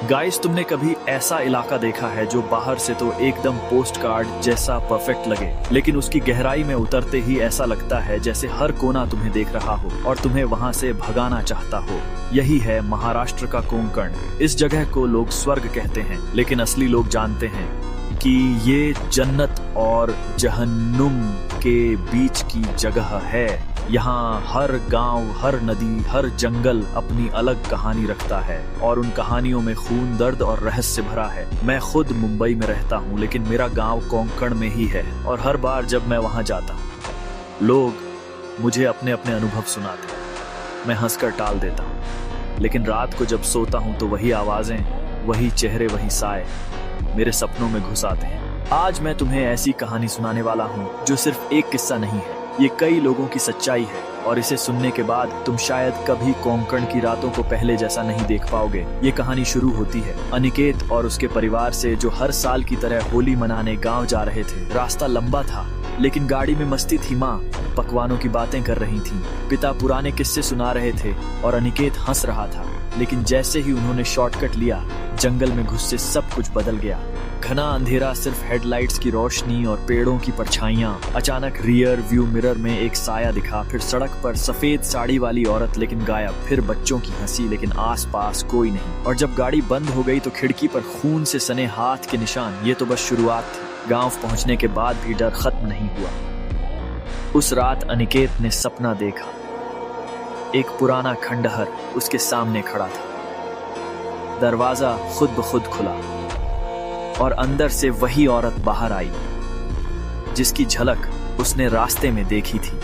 Guys, तुमने कभी ऐसा इलाका देखा है जो बाहर से तो एकदम पोस्ट कार्ड जैसा परफेक्ट लगे, लेकिन उसकी गहराई में उतरते ही ऐसा लगता है जैसे हर कोना तुम्हें देख रहा हो और तुम्हें वहां से भगाना चाहता हो। यही है महाराष्ट्र का कोंकण। इस जगह को लोग स्वर्ग कहते हैं, लेकिन असली लोग जानते हैं कि ये जन्नत और जहन्नुम के बीच की जगह है। यहाँ हर गांव, हर नदी, हर जंगल अपनी अलग कहानी रखता है और उन कहानियों में खून, दर्द और रहस्य भरा है। मैं खुद मुंबई में रहता हूँ, लेकिन मेरा गांव कोंकण में ही है और हर बार जब मैं वहाँ जाता हूँ लोग मुझे अपने अपने अनुभव सुनाते हैं। मैं हंसकर टाल देता हूँ, लेकिन रात को जब सोता हूँ तो वही आवाजें, वही चेहरे, वही साए मेरे सपनों में घुस आते हैं। आज मैं तुम्हें ऐसी कहानी सुनाने वाला हूँ जो सिर्फ एक किस्सा नहीं है, ये कई लोगों की सच्चाई है और इसे सुनने के बाद तुम शायद कभी कोंकण की रातों को पहले जैसा नहीं देख पाओगे। ये कहानी शुरू होती है अनिकेत और उसके परिवार से, जो हर साल की तरह होली मनाने गांव जा रहे थे। रास्ता लंबा था, लेकिन गाड़ी में मस्ती थी। माँ पकवानों की बातें कर रही थी, पिता पुराने किस्से सुना रहे थे और अनिकेत हंस रहा था। लेकिन जैसे ही उन्होंने शॉर्टकट लिया, जंगल में घुस से सब कुछ बदल गया। घना अंधेरा, सिर्फ हेडलाइट्स की रोशनी और पेड़ों की परछाइयां। अचानक रियर व्यू मिरर में एक साया दिखा, फिर सड़क पर सफेद साड़ी वाली औरत लेकिन गायब, फिर बच्चों की हंसी लेकिन आसपास कोई नहीं। और जब गाड़ी बंद हो गई तो खिड़की पर खून से सने हाथ के निशान। ये तो बस शुरुआत थी। गांव पहुंचने के बाद भी डर खत्म नहीं हुआ। उस रात अनिकेत ने सपना देखा। एक पुराना खंडहर उसके सामने खड़ा था। दरवाजा खुद ब खुद खुला और अंदर से वही औरत बाहर आई जिसकी झलक उसने रास्ते में देखी थी।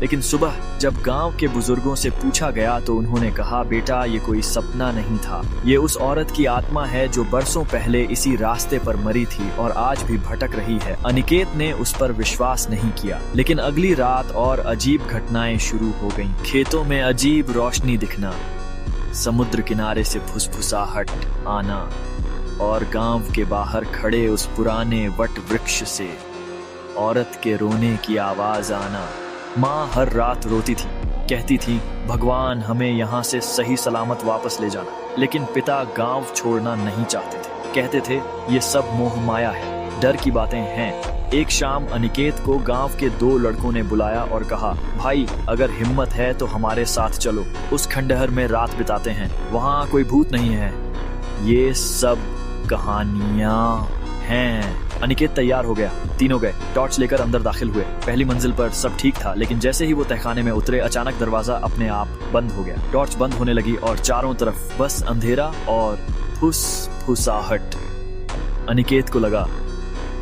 लेकिन सुबह जब गांव के बुजुर्गों से पूछा गया तो उन्होंने कहा, बेटा ये कोई सपना नहीं था, ये उस औरत की आत्मा है जो बरसों पहले इसी रास्ते पर मरी थी और आज भी भटक रही है। अनिकेत ने उस पर विश्वास नहीं किया, लेकिन अगली रात और अजीब घटनाएं शुरू हो गईं। खेतों में अजीब रोशनी दिखना, समुद्र किनारे से फुसफुसाहट आना और गांव के बाहर खड़े उस पुराने वट वृक्ष से औरत के रोने की आवाज आना। माँ हर रात रोती थी, कहती थी भगवान हमें यहाँ से सही सलामत वापस ले जाना। लेकिन पिता गांव छोड़ना नहीं चाहते थे, कहते थे ये सब मोह माया है, डर की बातें हैं। एक शाम अनिकेत को गांव के 2 लड़कों ने बुलाया और कहा, भाई अगर हिम्मत है तो हमारे साथ चलो, उस खंडहर में रात बिताते हैं, वहाँ कोई भूत नहीं है, ये सब कहानियां हैं। अनिकेत तैयार हो गया। तीनों गए, टॉर्च लेकर अंदर दाखिल हुए। पहली मंजिल पर सब ठीक था, लेकिन जैसे ही वो तहखाने में उतरे, अचानक दरवाजा अपने आप बंद हो गया। टॉर्च बंद होने लगी और चारों तरफ बस अंधेरा और फुसफुसाहट। अनिकेत को लगा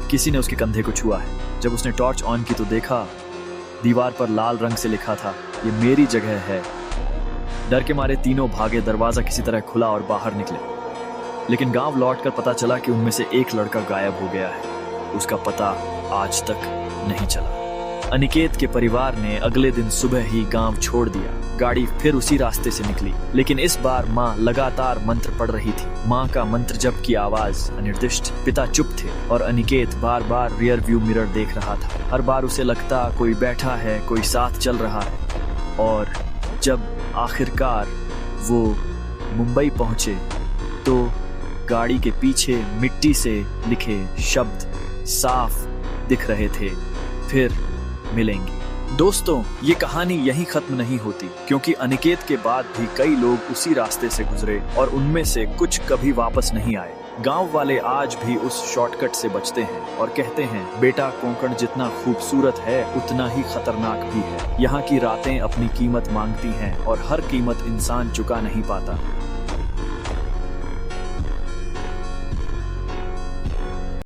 किसी ने उसके कंधे को छुआ है। जब उसने टॉर्च ऑन की तो देखा दीवार पर लाल रंग से लिखा था, ये मेरी जगह है। डर के मारे तीनों भागे। दरवाजा किसी तरह खुला और बाहर निकले, लेकिन गांव लौटकर पता चला कि उनमें से एक लड़का गायब हो गया है। उसका पता आज तक नहीं चला। अनिकेत के परिवार ने अगले दिन सुबह ही गांव छोड़ दिया। गाड़ी फिर उसी रास्ते से निकली, लेकिन इस बार माँ लगातार मंत्र पढ़ रही थी। माँ का मंत्र जप की आवाज अनिर्दिष्ट। पिता चुप थे और अनिकेत बार बार रियर व्यू मिरर देख रहा था। हर बार उसे लगता कोई बैठा है, कोई साथ चल रहा है। और जब आखिरकार वो मुंबई पहुंचे तो गाड़ी के पीछे मिट्टी से लिखे शब्द साफ दिख रहे थे, फिर मिलेंगे। दोस्तों, ये कहानी यहीं खत्म नहीं होती, क्योंकि अनिकेत के बाद भी कई लोग उसी रास्ते से गुजरे और उनमें से कुछ कभी वापस नहीं आए। गांव वाले आज भी उस शॉर्टकट से बचते हैं और कहते हैं, बेटा कोंकण जितना खूबसूरत है उतना ही खतरनाक भी है। यहाँ की रातें अपनी कीमत मांगती हैं और हर कीमत इंसान चुका नहीं पाता।